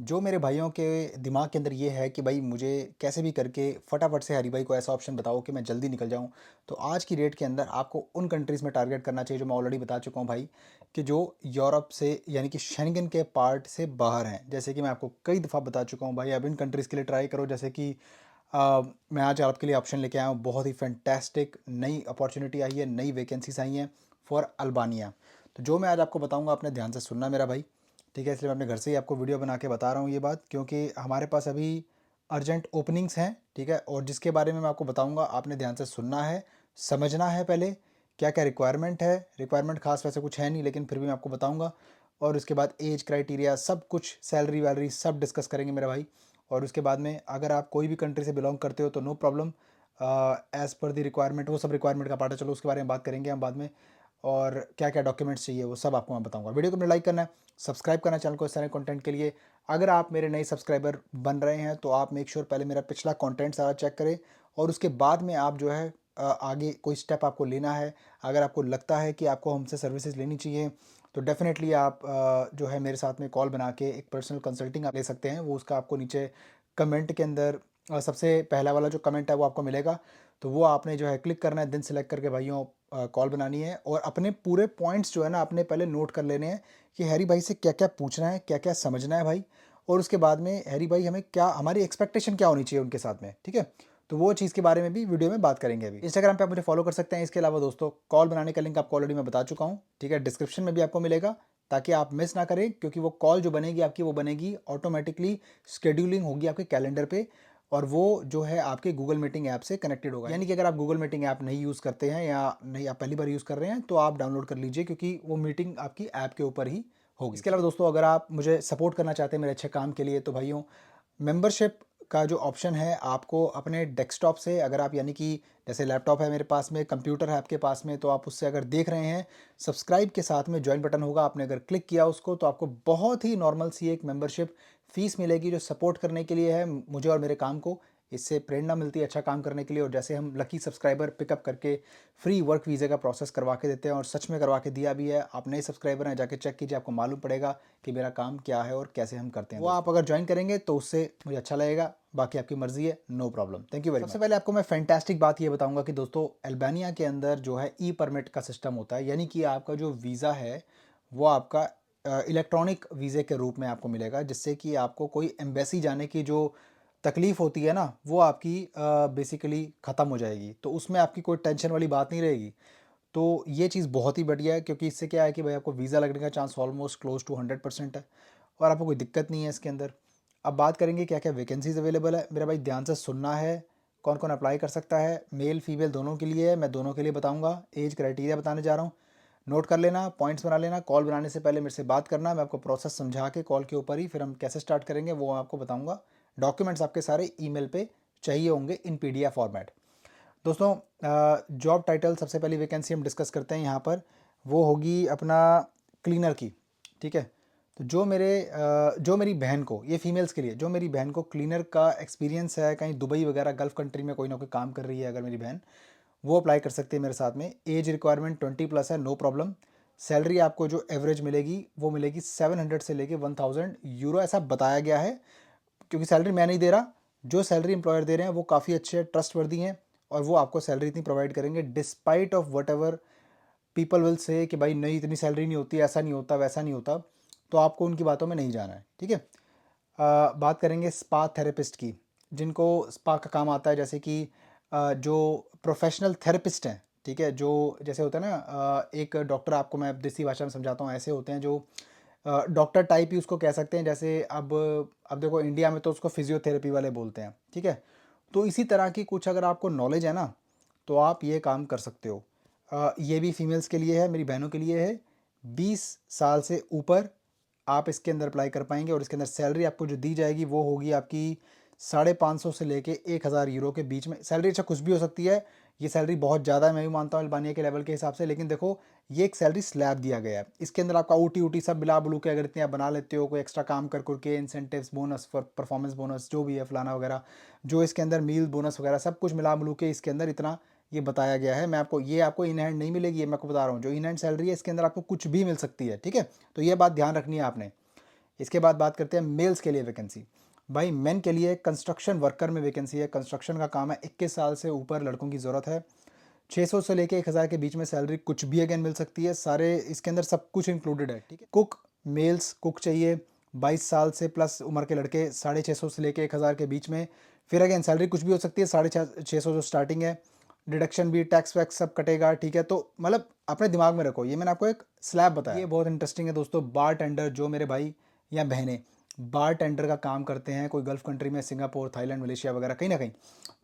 जो मेरे भाइयों के दिमाग के अंदर ये है कि भाई मुझे कैसे भी करके फटाफट से हरी भाई को ऐसा ऑप्शन बताओ कि मैं जल्दी निकल जाऊं। तो आज की डेट के अंदर आपको उन कंट्रीज़ में टारगेट करना चाहिए जो मैं ऑलरेडी बता चुका हूं भाई, कि जो यूरोप से यानी कि शेंगन के पार्ट से बाहर हैं। जैसे कि मैं आपको कई दफ़ा बता चुका हूं भाई, अब इन कंट्रीज़ के लिए ट्राई करो। जैसे कि मैं आज आपके लिए ऑप्शन लेके आया हूँ, बहुत ही फैंटेस्टिक नई अपॉर्चुनिटी आई है, नई वैकेंसीज आई हैं फॉर अल्बानिया। तो जो मैं आज आपको बताऊंगा आपने ध्यान से सुनना मेरा भाई, ठीक है। इसलिए मैं अपने घर से ही आपको वीडियो बना के बता रहा हूँ ये बात, क्योंकि हमारे पास अभी अर्जेंट ओपनिंग्स हैं, ठीक है। और जिसके बारे में मैं आपको बताऊंगा आपने ध्यान से सुनना है, समझना है पहले क्या क्या रिक्वायरमेंट है। रिक्वायरमेंट खास वैसे कुछ है नहीं, लेकिन फिर भी मैं आपको बताऊंगा। और उसके बाद एज क्राइटेरिया सब कुछ, सैलरी वैलरी सब डिस्कस करेंगे मेरा भाई। और उसके बाद में अगर आप कोई भी कंट्री से बिलोंग करते हो तो no problem, as per the requirement, वो सब रिक्वायरमेंट का पार्ट है, चलो उसके बारे में बात करेंगे हम बाद में। और क्या क्या डॉक्यूमेंट्स चाहिए वो सब आपको मैं बताऊंगा। वीडियो को अपने लाइक करना है, सब्सक्राइब करना चैनल को इस तरह कंटेंट के लिए। अगर आप मेरे नए सब्सक्राइबर बन रहे हैं तो आप मेक श्योर पहले मेरा पिछला कंटेंट सारा चेक करें, और उसके बाद में आप जो है आगे कोई स्टेप आपको लेना है। अगर आपको लगता है कि आपको हमसे सर्विसेज लेनी चाहिए तो डेफिनेटली आप जो है मेरे साथ में कॉल बना के एक पर्सनल कंसल्टिंग आप ले सकते हैं। वो उसका आपको नीचे कमेंट के अंदर सबसे पहला वाला जो कमेंट है वो आपको मिलेगा। तो वो आपने जो है क्लिक करना है, दिन सेलेक्ट करके भाइयों कॉल बनानी है, और अपने पूरे पॉइंट्स जो है ना आपने पहले नोट कर लेने हैं कि हैरी भाई से क्या क्या पूछना है, क्या क्या समझना है भाई। और उसके बाद में हैरी भाई हमें क्या, हमारी एक्सपेक्टेशन क्या होनी चाहिए उनके साथ में, ठीक है। तो वो चीज़ के बारे में भी वीडियो में बात करेंगे। अभी इंस्टाग्राम पे आप मुझे फॉलो कर सकते हैं। इसके अलावा दोस्तों कॉल बनाने का लिंक आपको ऑलरेडी मैं बता चुका हूँ, ठीक है, डिस्क्रिप्शन में भी आपको मिलेगा, ताकि आप मिस ना करें। क्योंकि वो कॉल जो बनेगी आपकी, वो बनेगी ऑटोमेटिकली, स्केड्यूलिंग होगी आपके कैलेंडर पे, और वो जो है आपके गूगल मीटिंग ऐप से कनेक्टेड होगा। यानी कि अगर आप गूगल मीटिंग ऐप नहीं यूज़ करते हैं या नहीं, आप पहली बार यूज़ कर रहे हैं, तो आप डाउनलोड कर लीजिए, क्योंकि वो मीटिंग आपकी ऐप के ऊपर ही होगी। इसके अलावा दोस्तों अगर आप मुझे सपोर्ट करना चाहते हैं मेरे अच्छे काम के लिए, तो भाइयों मेंबरशिप का जो ऑप्शन है आपको अपने डेस्कटॉप से, अगर आप यानी कि जैसे लैपटॉप है मेरे पास में, कंप्यूटर है आपके पास में, तो आप उससे अगर देख रहे हैं, सब्सक्राइब के साथ में ज्वाइन बटन होगा, आपने अगर क्लिक किया उसको, तो आपको बहुत ही नॉर्मल सी एक मेंबरशिप फीस मिलेगी, जो सपोर्ट करने के लिए है मुझे और मेरे काम को। इससे प्रेरणा मिलती है अच्छा काम करने के लिए। और जैसे हम लकी सब्सक्राइबर पिकअप करके फ्री वर्क वीज़ा का प्रोसेस करवा के देते हैं, और सच में करवा के दिया भी है। आप नए सब्सक्राइबर हैं, जाके चेक कीजिए, आपको मालूम पड़ेगा कि मेरा काम क्या है और कैसे हम करते हैं। वो आप अगर ज्वाइन करेंगे तो उससे मुझे अच्छा लगेगा, बाकी आपकी मर्जी है, no problem. Thank you very much. सबसे पहले आपको मैं फैंटास्टिक बात ये बताऊंगा कि दोस्तों अल्बानिया के अंदर जो है ई परमिट का सिस्टम होता है, यानी कि आपका जो वीज़ा है वो आपका इलेक्ट्रॉनिक वीज़े के रूप में आपको मिलेगा, जिससे कि आपको कोई एम्बेसी जाने की जो तकलीफ़ होती है ना, वो आपकी बेसिकली ख़त्म हो जाएगी। तो उसमें आपकी कोई टेंशन वाली बात नहीं रहेगी। तो ये चीज़ बहुत ही बढ़िया है, क्योंकि इससे क्या है कि भाई आपको वीज़ा लगने का चांस ऑलमोस्ट क्लोज टू 100% है, और आपको कोई दिक्कत नहीं है इसके अंदर। अब बात करेंगे क्या क्या वैकेंसीज अवेलेबल है। मेरा भाई ध्यान से सुनना है, कौन कौन अप्लाई कर सकता है, मेल फीमेल दोनों के लिए है, मैं दोनों के लिए बताऊंगा। एज क्राइटेरिया बताने जा रहा हूँ, नोट कर लेना, पॉइंट्स बना लेना। कॉल बनाने से पहले मेरे से बात करना, मैं आपको प्रोसेस समझा के कॉल के ऊपर ही फिर हम कैसे स्टार्ट करेंगे वो आपको बताऊंगा। डॉक्यूमेंट्स आपके सारे ईमेल पे चाहिए होंगे इन पीडीएफ फॉर्मेट। दोस्तों जॉब टाइटल, सबसे पहली वैकेंसी हम डिस्कस करते हैं यहाँ पर, वो होगी अपना क्लीनर की, ठीक है। तो जो मेरी बहन को, ये फीमेल्स के लिए, जो मेरी बहन को क्लीनर का एक्सपीरियंस है, कहीं दुबई वगैरह गल्फ़ कंट्री में कोई ना कोई काम कर रही है अगर मेरी बहन, वो अप्लाई कर सकती है मेरे साथ में। एज रिक्वायरमेंट 20+ है, नो प्रॉब्लम। सैलरी आपको जो एवरेज मिलेगी वो मिलेगी 700 से लेके 1000 यूरो, ऐसा बताया गया है। क्योंकि सैलरी मैं नहीं दे रहा, जो सैलरी एम्प्लॉयर दे रहे हैं वो काफ़ी अच्छे ट्रस्ट वर्दी हैं, और वो आपको सैलरी इतनी प्रोवाइड करेंगे despite of what ever people will say कि भाई नहीं इतनी सैलरी नहीं होती, ऐसा नहीं होता, वैसा नहीं होता। तो आपको उनकी बातों में नहीं जाना है, ठीक है। बात करेंगे स्पा थेरेपिस्ट की, जिनको स्पा का काम आता है। जैसे कि जो प्रोफेशनल थेरेपिस्ट हैं, ठीक है, जो जैसे होता है ना, एक डॉक्टर, आपको मैं देसी भाषा में समझाता हूँ, ऐसे होते हैं जो डॉक्टर टाइप ही उसको कह सकते हैं। जैसे अब देखो इंडिया में तो उसको फिजियोथेरेपी वाले बोलते हैं, ठीक है। तो इसी तरह की कुछ अगर आपको नॉलेज है ना, तो आप ये काम कर सकते हो। ये भी फीमेल्स के लिए है, मेरी बहनों के लिए है। 20 साल से ऊपर आप इसके अंदर अप्लाई कर पाएंगे, और इसके अंदर सैलरी आपको जो दी जाएगी वो होगी आपकी 550 से लेके 1000 यूरो के बीच में। सैलरी अच्छा कुछ भी हो सकती है, ये सैलरी बहुत ज़्यादा है मैं भी मानता हूँ अल्बानिया के लेवल के हिसाब से, लेकिन देखो ये एक सैलरी स्लैब दिया गया है। इसके अंदर आपका ओटी ऊटी सब मिला बुलू के अगर इतने आप बना लेते हो, कोई एक्स्ट्रा काम कर करके, incentives bonus for performance bonus जो भी है फलाना वगैरह, जो इसके अंदर मील बोनस वगैरह सब कुछ मिला बुलू के इसके अंदर इतना ये बताया गया है। मैं आपको ये आपको इन हैंड नहीं मिलेगी, ये मैं आपको बता रहा हूँ। जो इन हैंड सैलरी है इसके अंदर आपको कुछ भी मिल सकती है, ठीक है। तो ये बात ध्यान रखनी है आपने। इसके बाद बात करते हैं मेल्स के लिए वैकेंसी। भाई मेन के लिए कंस्ट्रक्शन वर्कर में वैकेंसी है, कंस्ट्रक्शन का काम है, 21 साल से ऊपर लड़कों की ज़रूरत है। 600 से लेके 1000 के बीच में सैलरी कुछ भी अगेन मिल सकती है, सारे इसके अंदर सब कुछ इंक्लूडेड है, ठीक है। कुक, मेल्स कुक चाहिए, 22 साल से प्लस उम्र के लड़के, 650 से लेके 1000 के बीच में। फिर अगेन सैलरी कुछ भी हो सकती है, 650 जो स्टार्टिंग है, डिडक्शन भी, टैक्स वैक्स सब कटेगा, ठीक है। तो मतलब अपने दिमाग में रखो, ये मैंने आपको एक स्लैब बताया, ये बहुत इंटरेस्टिंग है दोस्तों। बार टेंडर, जो मेरे भाई या बहनें बार टेंडर का काम करते हैं कोई गल्फ़ कंट्री में, सिंगापुर, थाईलैंड, मलेशिया वगैरह कहीं ना कहीं,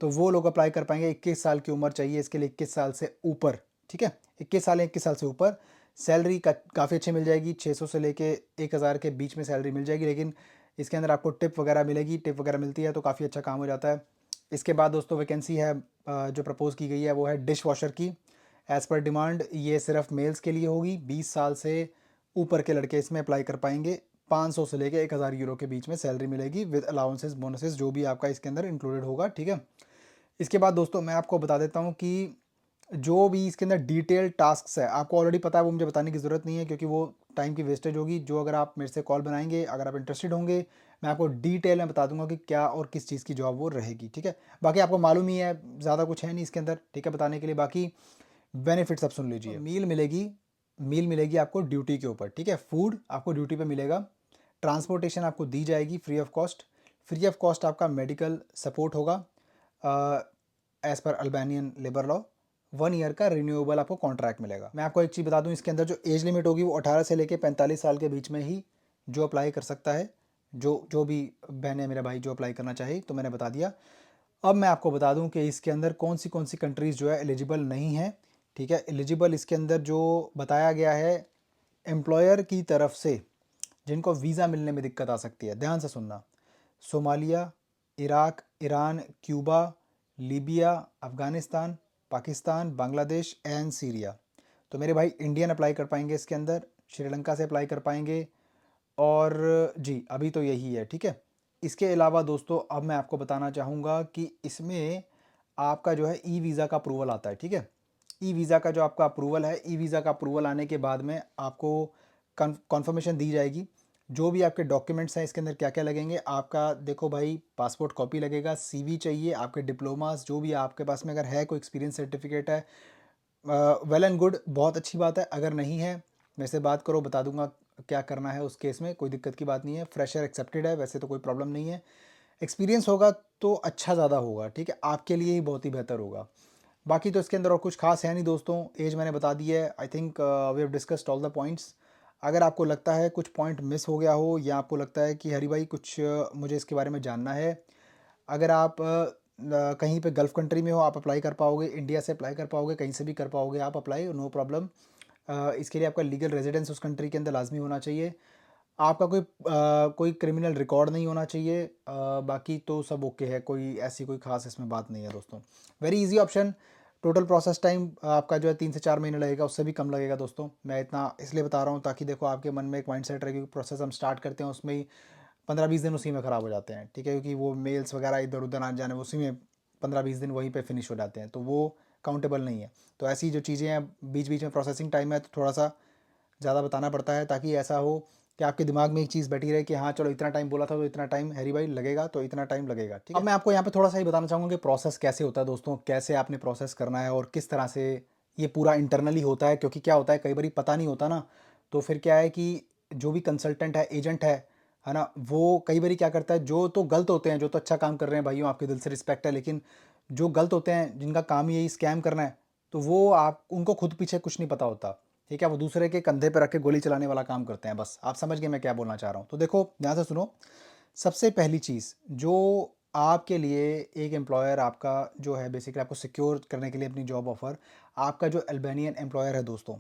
तो वो लोग अप्लाई कर पाएंगे। 21 साल की उम्र चाहिए इसके लिए, 21 साल से ऊपर, ठीक है। 21 साल, 21 साल से ऊपर सैलरी का काफ़ी अच्छी मिल जाएगी, 600 से लेके 1000 के बीच में सैलरी मिल जाएगी, लेकिन इसके अंदर आपको टिप वगैरह मिलेगी, टिप वगैरह मिलती है तो काफ़ी अच्छा काम हो जाता है। इसके बाद दोस्तों वैकेंसी है जो प्रपोज़ की गई है वो है डिश वॉशर की। एज़ पर डिमांड ये सिर्फ मेल्स के लिए होगी, 20 साल से ऊपर के लड़के इसमें अप्लाई कर पाएंगे। 500 से लेके 1000 यूरो के बीच में सैलरी मिलेगी विद अलाउंसेस, बोनसेस जो भी आपका इसके अंदर इंक्लूडेड होगा, ठीक है। इसके बाद दोस्तों मैं आपको बता देता हूँ कि जो भी इसके अंदर डिटेल टास्क है आपको ऑलरेडी पता है, वो मुझे बताने की ज़रूरत नहीं है क्योंकि वो टाइम की वेस्टेज होगी। जो अगर आप मेरे से कॉल बनाएंगे, अगर आप इंटरेस्टेड होंगे, मैं आपको डिटेल में बता दूंगा कि क्या और किस चीज़ की जॉब वो रहेगी, ठीक है। बाकी आपको मालूम ही है, ज़्यादा कुछ है नहीं इसके अंदर, ठीक है, बताने के लिए। बाकी बेनिफिट्स अब सुन लीजिए। तो मील मिलेगी आपको ड्यूटी के ऊपर, ठीक है। फूड आपको ड्यूटी पे मिलेगा, ट्रांसपोर्टेशन आपको दी जाएगी free of cost, free of cost आपका मेडिकल सपोर्ट होगा as per Albanian labour law. 1 year का रिन्यूएबल आपको कॉन्ट्रैक्ट मिलेगा। मैं आपको एक चीज़ बता दूं, इसके अंदर जो एज लिमिट होगी वो 18 से लेके 45 साल के बीच में ही जो अप्लाई कर सकता है। जो भी बहन है मेरा भाई जो अप्लाई करना चाहे, तो मैंने बता दिया। अब मैं आपको बता दूं कि इसके अंदर कौन सी कंट्रीज़ जो है एलिजिबल नहीं है, ठीक है। एलिजिबल इसके अंदर जो बताया गया है एम्प्लॉयर की तरफ से जिनको वीज़ा मिलने में दिक्कत आ सकती है, ध्यान से सुनना। Somalia, Iraq, Iran, Cuba, Libya, Afghanistan, Pakistan, Bangladesh and Syria. तो मेरे भाई इंडियन अप्लाई कर पाएंगे इसके अंदर, श्रीलंका से अप्लाई कर पाएंगे, और जी अभी तो यही है, ठीक है। इसके अलावा दोस्तों अब मैं आपको बताना चाहूँगा कि इसमें आपका जो है ई वीज़ा का अप्रूवल आता है, ठीक है। ई वीज़ा का जो आपका अप्रूवल है, ई वीज़ा का अप्रूवल आने के बाद में आपको कन्फर्मेशन दी जाएगी। जो भी आपके डॉक्यूमेंट्स हैं इसके अंदर क्या क्या लगेंगे, आपका देखो भाई पासपोर्ट कॉपी लगेगा, सीवी चाहिए, आपके डिप्लोमास जो भी आपके पास में अगर है, कोई एक्सपीरियंस सर्टिफिकेट है, वेल एंड गुड, बहुत अच्छी बात है। अगर नहीं है मेरे से बात करो, बता दूंगा क्या करना है उस केस में, कोई दिक्कत की बात नहीं है। फ्रेशर एक्सेप्टेड है, वैसे तो कोई प्रॉब्लम नहीं है। एक्सपीरियंस होगा तो अच्छा ज़्यादा होगा, ठीक है, आपके लिए ही बहुत ही बेहतर होगा। बाकी तो इसके अंदर और कुछ खास है नहीं दोस्तों, एज मैंने बता दी है। I think we have discussed all the points. अगर आपको लगता है कुछ पॉइंट मिस हो गया हो, या आपको लगता है कि हरी भाई कुछ मुझे इसके बारे में जानना है, अगर आप कहीं पे गल्फ़ कंट्री में हो, आप अप्लाई कर पाओगे, इंडिया से अप्लाई कर पाओगे, कहीं से भी कर पाओगे आप अप्लाई, नो प्रॉब्लम। इसके लिए आपका लीगल रेजिडेंस उस कंट्री के अंदर लाजमी होना चाहिए। आपका कोई क्रिमिनल रिकॉर्ड नहीं होना चाहिए। बाकी तो सब ओके है, कोई ऐसी कोई खास इसमें बात नहीं है दोस्तों। Very easy option. Total process time आपका जो है 3 से 4 महीने लगेगा, उससे भी कम लगेगा दोस्तों। मैं इतना इसलिए बता रहा हूँ ताकि देखो आपके मन में एक माइंडसेट रहे कि प्रोसेस हम स्टार्ट करते हैं उसमें ही 15-20 दिन उसी में ख़राब हो जाते हैं, ठीक है, क्योंकि वो मेल्स वगैरह इधर उधर आने जाने उसी में 15-20 दिन वहीं पे फिनिश हो जाते हैं, तो वो काउंटेबल नहीं है। तो ऐसी जो चीज़ें हैं बीच बीच में प्रोसेसिंग टाइम है, तो थोड़ा सा ज़्यादा बताना पड़ता है ताकि ऐसा हो कि आपके दिमाग में एक चीज़ बैठी रहे कि हाँ चलो इतना टाइम बोला था तो इतना टाइम हैरी भाई लगेगा, तो इतना टाइम लगेगा, ठीक है। अब मैं आपको यहाँ पे थोड़ा सा ही बताना चाहूँगा कि प्रोसेस कैसे होता है दोस्तों, कैसे आपने प्रोसेस करना है और किस तरह से ये पूरा इंटरनली होता है। क्योंकि क्या होता है, कई बार पता नहीं होता ना, तो फिर क्या है कि जो भी कंसल्टेंट है, एजेंट है ना, वो कई बार क्या करता है, जो तो गलत होते हैं, जो तो अच्छा काम कर रहे हैं भाइयों, आपके दिल से रिस्पेक्ट है, लेकिन जो गलत होते हैं, जिनका काम ही यही स्कैम करना है, तो वो आप उनको खुद पीछे कुछ नहीं पता होता, ठीक है। वो दूसरे के कंधे पर रख के गोली चलाने वाला काम करते हैं। बस आप समझ गए मैं क्या बोलना चाह रहा हूँ। तो देखो ध्यान से सुनो। सबसे पहली चीज़ जो आपके लिए एक एम्प्लॉयर आपका जो है बेसिकली आपको सिक्योर करने के लिए अपनी जॉब ऑफ़र, आपका जो अल्बानियन एम्प्लॉयर है दोस्तों,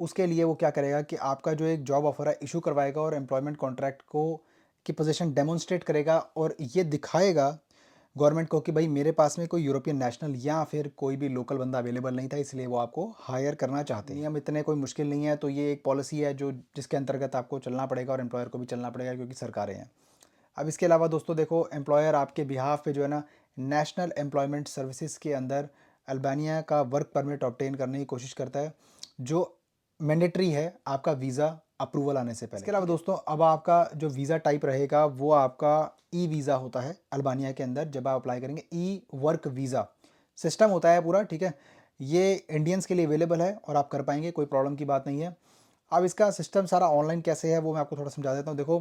उसके लिए वो क्या करेगा कि आपका जो एक जॉब ऑफ़र है इशू करवाएगा और एम्प्लॉयमेंट कॉन्ट्रैक्ट को की पोजीशन डेमोन्स्ट्रेट करेगा और ये दिखाएगा गवर्नमेंट को कि भाई मेरे पास में कोई यूरोपियन नेशनल या फिर कोई भी लोकल बंदा अवेलेबल नहीं था, इसलिए वो आपको हायर करना चाहते हैं। नियम इतने कोई मुश्किल नहीं है, तो ये एक पॉलिसी है जो जिसके अंतर्गत आपको चलना पड़ेगा और एम्प्लॉयर को भी चलना पड़ेगा क्योंकि सरकारें हैं। अब इसके अलावा दोस्तों देखो, एम्प्लॉयर आपके बिहाफ पे जो है ना नेशनल एम्प्लॉयमेंट सर्विसेज के अंदर अल्बानिया का वर्क परमिट ऑब्टेन करने की कोशिश करता है। जो मैंडेटरी है आपका वीज़ा अप्रूवल आने से पहले। इसके अलावा दोस्तों अब आपका जो वीज़ा टाइप रहेगा वो आपका ई वीज़ा होता है अल्बानिया के अंदर। जब आप अप्लाई करेंगे ई वर्क वीज़ा सिस्टम होता है पूरा, ठीक है। ये इंडियंस के लिए अवेलेबल है और आप कर पाएंगे, कोई प्रॉब्लम की बात नहीं है। अब इसका सिस्टम सारा ऑनलाइन कैसे है वो मैं आपको थोड़ा समझा देता हूँ। देखो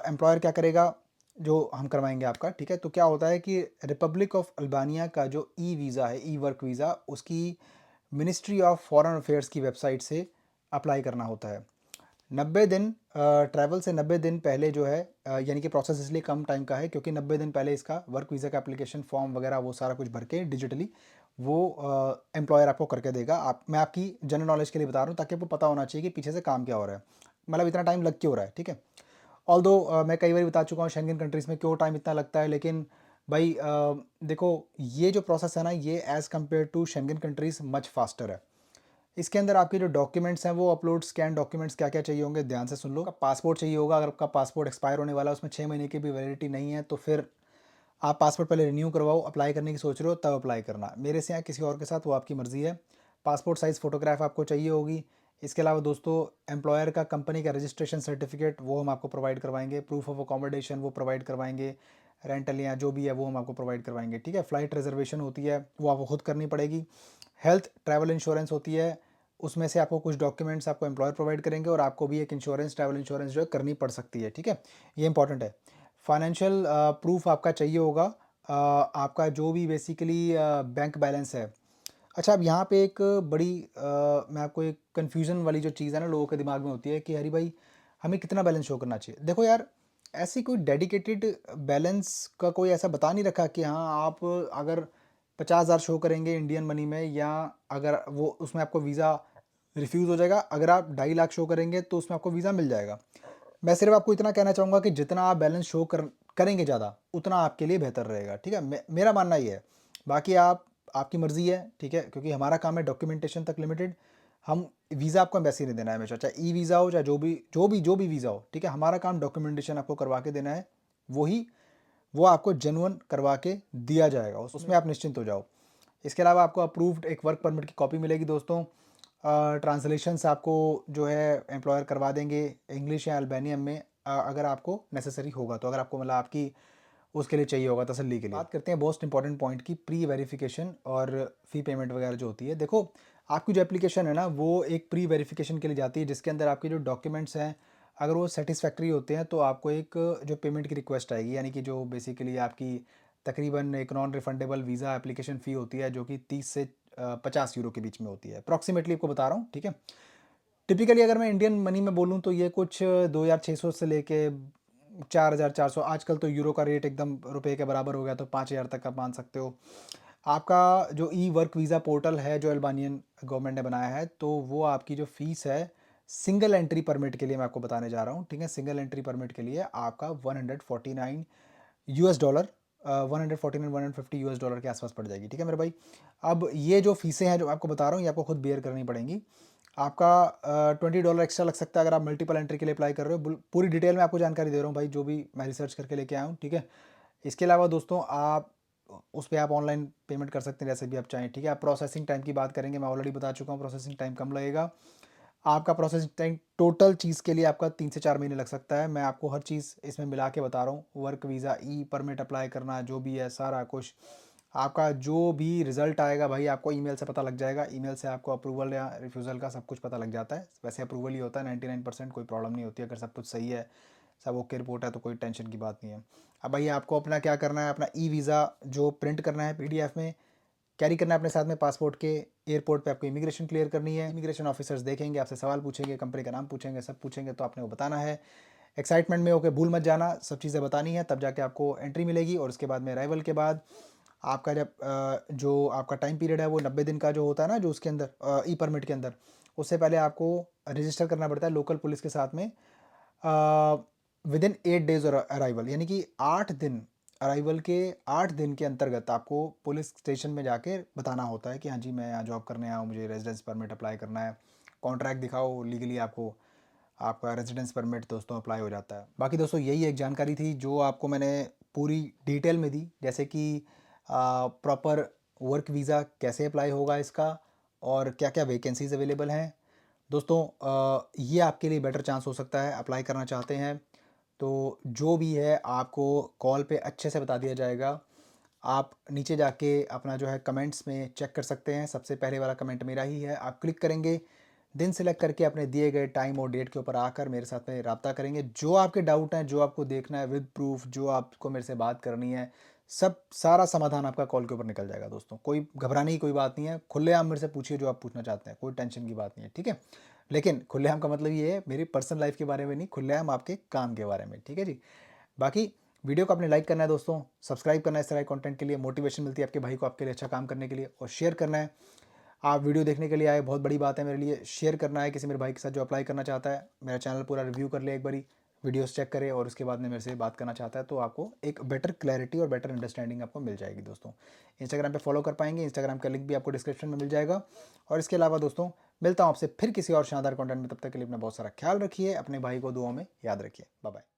एम्प्लॉयर क्या करेगा, जो हम करवाएंगे आपका, ठीक है। तो क्या होता है कि रिपब्लिक ऑफ अल्बानिया का जो ई वीज़ा है, ई वर्क वीज़ा, उसकी मिनिस्ट्री ऑफ फॉरेन अफेयर्स की वेबसाइट से अप्लाई करना होता है। 90 दिन ट्रैवल से 90 दिन पहले जो है, यानी कि प्रोसेस इसलिए कम टाइम का है क्योंकि 90 दिन पहले इसका वर्क वीज़ा का एप्लीकेशन फॉर्म वगैरह वो सारा कुछ भर के डिजिटली वो एम्प्लॉयर आपको करके देगा। मैं आपकी जनरल नॉलेज के लिए बता रहा हूँ ताकि आपको पता होना चाहिए कि पीछे से काम क्या हो रहा है, मतलब इतना टाइम लग क्यों रहा है, ठीक है। ऑल्दो मैं कई बार बता चुका हूँ शेंगन कंट्रीज़ में क्यों टाइम इतना लगता है, लेकिन भाई देखो ये जो प्रोसेस है ना, ये as compare to Schengen countries much faster है। इसके अंदर आपके जो डॉक्यूमेंट्स हैं वो अपलोड स्कैन डॉक्यूमेंट्स क्या क्या चाहिए होंगे, ध्यान से सुन लो। पासपोर्ट चाहिए होगा, अगर आपका पासपोर्ट एक्सपायर होने वाला है, उसमें 6 महीने की भी वैलिडिटी नहीं है, तो फिर आप पासपोर्ट पहले रिन्यू करवाओ। अप्लाई करने की सोच रहे हो तब अप्लाई करना, मेरे से या किसी और के साथ वो आपकी मर्ज़ी है। पासपोर्ट साइज़ फ़ोटोग्राफ आपको चाहिए होगी। इसके अलावा दोस्तों एम्प्लॉयर का कंपनी का रजिस्ट्रेशन सर्टिफिकेट वो हम आपको प्रोवाइड करवाएंगे। प्रूफ ऑफ अकोमोडेशन वो प्रोवाइड करवाएंगे। रेंटल या जो भी है वो हम आपको प्रोवाइड करवाएंगे, ठीक है। फ़्लाइट रिजर्वेशन होती है वो आपको खुद करनी पड़ेगी। हेल्थ ट्रैवल इंश्योरेंस होती है, उसमें से आपको कुछ डॉक्यूमेंट्स आपको एम्प्लॉयर प्रोवाइड करेंगे और आपको भी एक इंश्योरेंस, ट्रैवल इंश्योरेंस जो है करनी पड़ सकती है, ठीक है। ये इंपॉर्टेंट है। फाइनेंशियल प्रूफ आपका चाहिए होगा, आपका जो भी बेसिकली बैंक बैलेंस है। अच्छा, अब यहाँ पे एक बड़ी मैं आपको एक कन्फ्यूज़न वाली जो चीज़ है ना लोगों के दिमाग में होती है कि हरी भाई हमें कितना बैलेंस शो करना चाहिए। देखो यार, ऐसी कोई डेडिकेटेड बैलेंस का कोई ऐसा बता नहीं रखा कि हाँ आप अगर 50,000 शो करेंगे इंडियन मनी में, या अगर वो उसमें आपको वीज़ा रिफ्यूज़ हो जाएगा, अगर आप 2.5 लाख शो करेंगे तो उसमें आपको वीज़ा मिल जाएगा। मैं सिर्फ आपको इतना कहना चाहूँगा कि जितना आप बैलेंस शो करेंगे ज़्यादा, उतना आपके लिए बेहतर रहेगा, ठीक है। मेरा मानना ये है। बाकी आपकी मर्ज़ी है, ठीक है, क्योंकि हमारा काम है डॉक्यूमेंटेशन तक लिमिटेड। हम वीज़ा आपको एम्बेसी नहीं देना है हमेशा, चाहे ई वीज़ा हो चाहे जो भी वीज़ा हो, ठीक है। हमारा काम डॉक्यूमेंटेशन आपको करवा के देना है, वही वो आपको जेन्युइन करवा के दिया जाएगा, उसमें आप निश्चिंत हो जाओ। इसके अलावा आपको अप्रूव्ड एक वर्क परमिट की कॉपी मिलेगी दोस्तों। ट्रांसलेशंस आपको जो है एम्प्लॉयर करवा देंगे इंग्लिश या अल्बानियन में, अगर आपको नेसेसरी होगा तो, अगर आपको मतलब आपकी उसके लिए चाहिए होगा तसल्ली के लिए। बात करते हैं मोस्ट इंपॉर्टेंट पॉइंट की, प्री वेरिफिकेशन और फ़ी पेमेंट वगैरह जो होती है। देखो आपकी जो एप्लीकेशन है ना वो एक प्री वेरिफिकेशन के लिए जाती है, जिसके अंदर आपके जो डॉक्यूमेंट्स हैं अगर वो सेटिस्फैक्ट्री होते हैं तो आपको एक जो पेमेंट की रिक्वेस्ट आएगी, यानी कि जो बेसिकली आपकी तकरीबन एक non refundable visa application fee होती है जो कि 30 से 50 यूरो के बीच में होती है, अप्रॉक्सीमेटली आपको बता रहा हूँ, ठीक है। टिपिकली अगर मैं इंडियन मनी में बोलूँ तो ये कुछ 2,600 से लेके 4,400, आजकल तो यूरो का रेट एकदम रुपए के बराबर हो गया तो 5,000 तक आप मान सकते हो। आपका जो ई वर्क वीज़ा पोर्टल है जो अल्बानियन गवर्नमेंट ने बनाया है, तो वो आपकी जो फ़ीस है सिंगल एंट्री परमिट के लिए मैं आपको बताने जा रहा हूँ, ठीक है। सिंगल एंट्री परमिट के लिए आपका 149 यूएस डॉलर, 149 150 यूएस डॉलर के आसपास पड़ जाएगी, ठीक है मेरे भाई। अब ये जो फीसें हैं जो आपको बता रहा हूँ ये आपको खुद बेयर करनी पड़ेंगी। आपका $20 एक्स्ट्रा लग सकता है अगर आप मल्टीपल एंट्री के लिए अप्लाई कर रहे हो। पूरी डिटेल में आपको जानकारी दे रहा हूँ भाई, जो भी मैं रिसर्च करके लेके आया हूँ, ठीक है। इसके अलावा दोस्तों आप उस पर आप ऑनलाइन पेमेंट कर सकते हैं जैसे भी आप चाहें, ठीक है। आप प्रोसेसिंग टाइम की बात करेंगे, मैं ऑलरेडी बता चुका हूँ प्रोसेसिंग टाइम कम लगेगा। आपका प्रोसेसिंग टाइम टोटल चीज़ के लिए आपका 3 से 4 महीने लग सकता है। मैं आपको हर चीज़ इसमें मिला के बता रहा हूँ, work visa, e permit apply करना, जो भी है सारा कुछ। आपका जो भी रिज़ल्ट आएगा भाई आपको ईमेल से पता लग जाएगा। ईमेल से आपको अप्रूवल या रिफ्यूज़ल का सब कुछ पता लग जाता है। वैसे अप्रूवल ही होता है 99%, कोई प्रॉब्लम नहीं होती। अगर सब कुछ सही है, सब ओके रिपोर्ट है, तो कोई टेंशन की बात नहीं है। अब भाई आपको अपना क्या करना है, अपना ई वीज़ा जो प्रिंट करना है पीडीएफ में, कैरी करना है अपने साथ में पासपोर्ट के। एयरपोर्ट पे आपको इमिग्रेशन क्लियर करनी है। इमिग्रेशन ऑफिसर्स देखेंगे, आपसे सवाल पूछेंगे, कंपनी का नाम पूछेंगे, सब पूछेंगे, तो आपने वो बताना है। एक्साइटमेंट में होकर भूल मत जाना, सब चीज़ें बतानी है, तब जाके आपको एंट्री मिलेगी। और उसके बाद में अराइवल के बाद आपका जब जो आपका टाइम पीरियड है वो 90 दिन का जो होता है ना, जो उसके अंदर ई परमिट के अंदर, उससे पहले आपको रजिस्टर करना पड़ता है लोकल पुलिस के साथ में विद इन 8 डेज और अराइवल, यानी कि 8 दिन, अराइवल के 8 दिन के अंतर्गत आपको पुलिस स्टेशन में जाके बताना होता है कि हाँ जी मैं यहाँ जॉब करने आया हूँ, मुझे रेजिडेंस परमिट अप्लाई करना है। कॉन्ट्रैक्ट दिखाओ, लीगली आपको आपका रेजिडेंस परमिट दोस्तों अप्लाई हो जाता है। बाकी दोस्तों यही एक जानकारी थी जो आपको मैंने पूरी डिटेल में दी, जैसे कि प्रॉपर वर्क वीज़ा कैसे अप्लाई होगा इसका, और क्या क्या वैकेंसीज अवेलेबल हैं, दोस्तों ये आपके लिए बेटर चांस हो सकता है। अप्लाई करना चाहते हैं तो जो भी है आपको कॉल पे अच्छे से बता दिया जाएगा। आप नीचे जाके अपना जो है कमेंट्स में चेक कर सकते हैं। सबसे पहले वाला कमेंट मेरा ही है। आप क्लिक करेंगे, दिन सेलेक्ट करके अपने दिए गए टाइम और डेट के ऊपर आकर मेरे साथ में रब्ता करेंगे। जो आपके डाउट हैं, जो आपको देखना है विद प्रूफ, जो आपको मेरे से बात करनी है, सब सारा समाधान आपका कॉल के ऊपर निकल जाएगा दोस्तों। कोई घबराने की कोई बात नहीं है। खुलेआम मेरे से पूछिए जो आप पूछना चाहते हैं, कोई टेंशन की बात नहीं है, ठीक है। लेकिन खुलेआम का मतलब ये है मेरी पर्सनल लाइफ के बारे में नहीं, खुलेआम आपके काम के बारे में, ठीक है जी। बाकी वीडियो को आपने लाइक करना है दोस्तों, सब्सक्राइब करना है इस तरह के कंटेंट के लिए, मोटिवेशन मिलती है आपके भाई को आपके लिए अच्छा काम करने के लिए, और शेयर करना है। आप वीडियो देखने के लिए आए, बहुत बड़ी बात है मेरे लिए। शेयर करना है किसी मेरे भाई के साथ जो अप्लाई करना चाहता है। मेरा चैनल पूरा रिव्यू कर ले एक बारी, वीडियोस चेक करे और उसके बाद में मेरे से बात करना चाहता है, तो आपको एक बेटर क्लैरिटी और बेटर अंडरस्टैंडिंग आपको मिल जाएगी दोस्तों। इंस्टाग्राम पे फॉलो कर पाएंगे, इंस्टाग्राम का लिंक भी आपको डिस्क्रिप्शन में मिल जाएगा। और इसके अलावा दोस्तों मिलता हूँ आपसे फिर किसी और शानदार कंटेंट में। तब तक के लिए अपना बहुत सारा ख्याल रखिए, अपने भाई को दुआओं में याद रखिए। Bye bye.